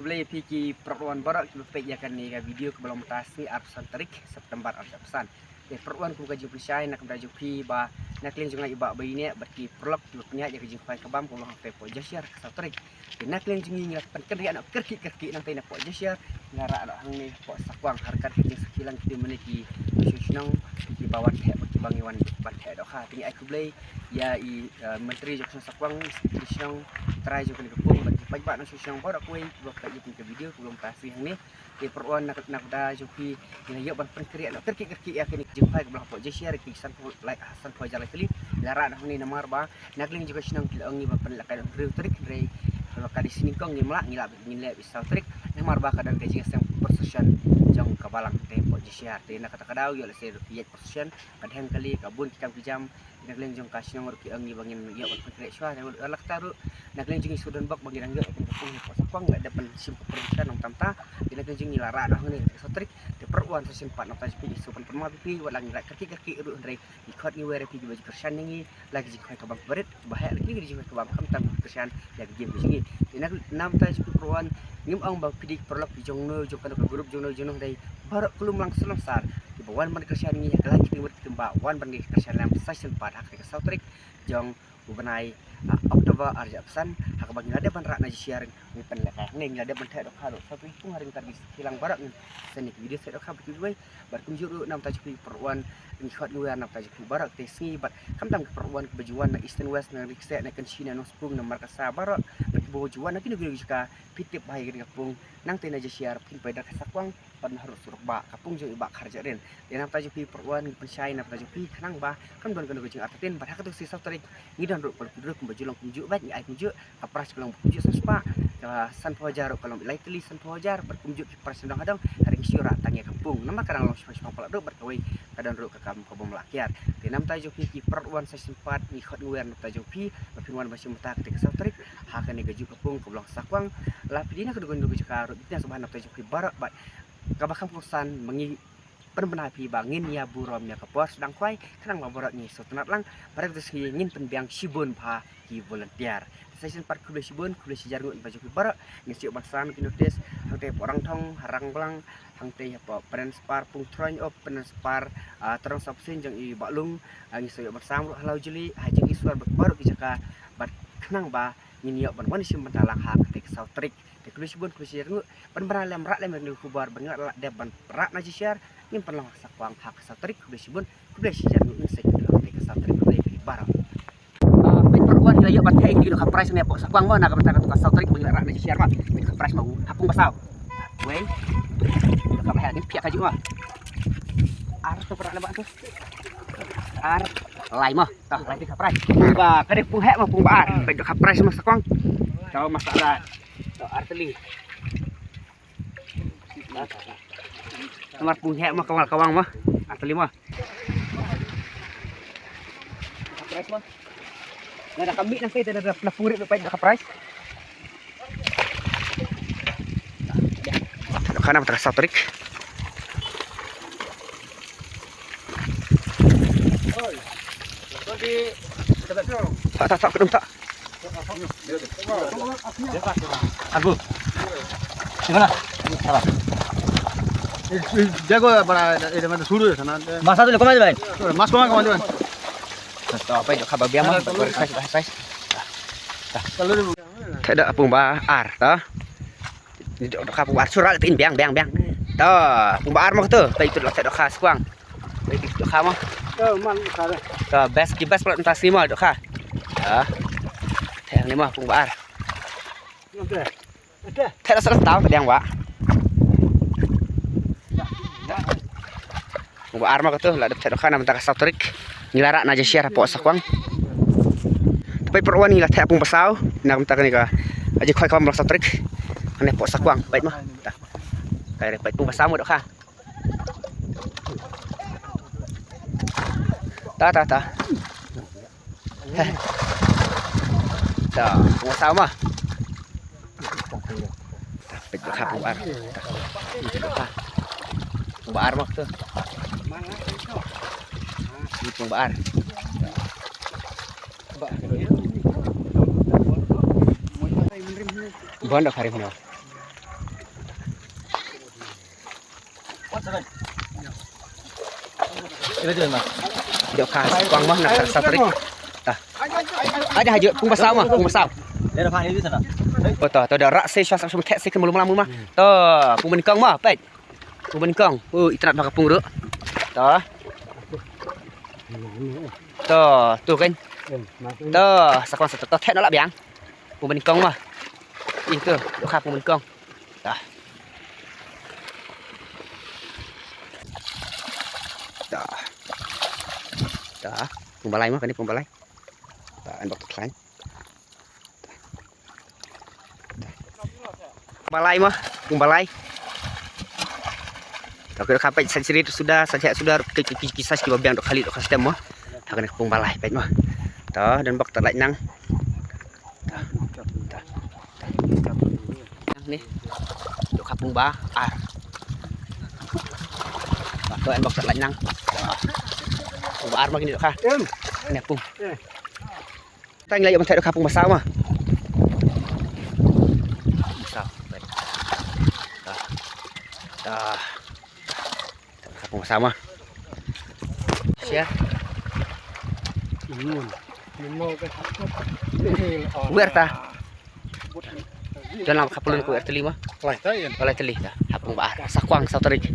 Boleh pergi perluan barak kita pejakan ni video ke belum tasi absen tarik September absen. Perluan ku gaji perisai nak belajar pi ba nak lin jungai iba bayi ni berki perlok tu punya jadi jumpai kebam ku long pe po jasiar ke tarik. Nak lin jungi ngak penkerja nak kerki nang tena po jasiar ngara nak hang ni po sakwang harkat kita sekilan kita meniki susunang di bawah teh bagi bangiwan ban teh dak ha tinggi aku boleh ya i menteri joksan sakwang susunang try jo ke pung bagi pak nang susunang barak kuai buat ke video belum pasti yang ni di perluan nak dah joki ngayok ban penkerja nak kerki ya kini jumpai ke belah po jasiar ki san like hasan po jalan kali lara nak ni namar ba nak lin juga senang kilang ni ban penlakai trik dari kalau di sini kong ngilak ngilap bisa trik namar ba kadang gaji yang persen jong kabalang tempo jasiar te nak kata kadau yo lese rupiah persen kadang kali kabun kijam nak lin jong kasih nomor ki angi bangin yo ban penkerja swa alak taru nak lin jong sudan bak bangin angga pun po sakwang ada pen simple perlukan nong tamta nak lin jong lara dah ni trik te perluan sesimpat nong taj pi supan perma pi walang ngilak kerki ru ndai ikot ni were pi baju kersan ni lagi jikoi kabang berit bahaya lagi jikoi kabang kam tam kersan lagi game begini nak nam taj pi perluan ngim ang bang pidik perlok di jongno jokan ke grup jongno dai barak kelum langsung sar di bawan ban kersan ni lagi pi temba wan ban kersan lam session part hak ke sautrik jong ubenai Oktober arja pesan hak bagi ada ban rak na share ni pen lekah ni ada ban thai dok haro satu pun hari tadi hilang barak ni seni video saya dok ha betul berkunjung nam taj pi perluan ni khot ni nam taj pi barak tesi bat kam tam ke perluan kebajuan na eastern west na rikse na kenchina no spung na markasa barak berkebajuan na kini juga pitip bahai ke kapung nang tena je share pin pada sakwang pan harus suruh ba kapung jo iba kharja ren nam taj pi perluan pensai nam taj pi kanang ba kam don kena gojing arten bar hak tu si sautrik ni dan ro pul baju long kunjuk bat ni ai kunjuk kapras long kunjuk sespa san fajar kalau likely san fajar berkunjuk kapras dong hadang hari syura tanya kampung nama kadang long sespa pala do berkawai kadang ro ke kampung kobom lakyar tinam tajuk ki perluan sesempat ni khot nguer tajuk pi perluan masih mutak ketika sautrik hakan ni gaju kampung koblong sakwang lapidina kedugon dugo cakar kita subhan tajuk ki barak bat kabakam kusan mengi penbenar pi bangin ya burom ya kapor sedang kuai kadang maborak ni sotenat lang pada tu ngin penbiang sibun pa ki volunteer session part kuble sibun kuble sijargut baju pi barak ni siok bangsam ki notis hangte orang tong harang belang hangte apa penspar pung troin op penspar terang sabsin jang i baklung ngi siok bangsam halau jeli hajing iswar baru ki jaka bat kenang ba ngin yok ban sim bentalang hak tek sautrik tek kuble sibun kuble sijargut penbenar lem rak lem ni kubar banyak de ban rak na share ngin penlang sakwang hak sautrik kuble sibun kuble sijargut ni sek tek sautrik kuble barak perluan nilai bat kayak gitu kaprais ni po sakwang mo nak bentar tukang sautrik bagi rak na share mah kaprais mau hapung basau wei ka bah ni piak kaju mah ar tu perak lebak tu ar lai mah tah lai kaprais ba kade pung hek mah pung ba ar pe kaprais mah sakwang tahu masalah ar teli nomor pung hek mah kawang mah ar teli mah kaprais mah ada kami nanti ada pelapuri lupa ada price. Karena terasa trik. Tak kedung tak. Aku. Gimana? Salah. Jago para mana suruh sana. Masa tu kemana main? Mas kemana man? Tahu apa itu kabar biang mah price. Kalau Tidak pung ba ar tah. Dok ka pung ar surat tin biang. Tah pung ba ar mah tu. Baik tu dok ka sekuang. Baik dok ka mah. man kare. Tah best pula entas lima dok ka. Tah. Yang lima pung ba ar. Okey. Tidak salah tahu yang ba. Pung ba ar mah tu lah dok ka nam tak sautrik. Nilarak na share po sakwang. Tapi perluan ni lah tak pun pasau nak minta ni ka aja khoi kam rasa trik ane po sakwang baik mah tah kai baik pun pasau dok ha ta ta pun pasau mah baik dok ha pun bar dok ha pun bar mah tu pun bar Bukan dah hari ini. Ini je mah. Jok khas quang mah nak sa tarik. Ada hajo pung basau mah, pung basau. Dia dah pakai di sana. Betul, tu dah rak se syas sum tek se ke mulung mah. Tu, pung benkang mah, pet. Pung benkang. Itrat dah kapung ruk. Tu. Tu kan. Tu, sakon sa tu tek nak lak biang. Pung benkang mah. Itu, jok khas pung benkang. Tu. Dah. Dah. Pung balai mah kan ni pung balai. Dah, an bak klein. Balai mah, pung balai. Kalau kita kapai sendiri sudah, saja sudah kisah kita biang dok kali dok custom mah. Akan pung balai pet mah. Dah, dan bak terlai nang. Dah. Ni. Dok kapung ba. Tôi ăn bọc thật lạnh năng bụng ăn mà cái được ha nè pung tay lại mình thấy được khắp pung mà sao mà sao đó khắp pung mà sao mà xé biar ta jangan khắp pun ku erteli mah oleh teli dah khắp pung ba sakwang sao tarik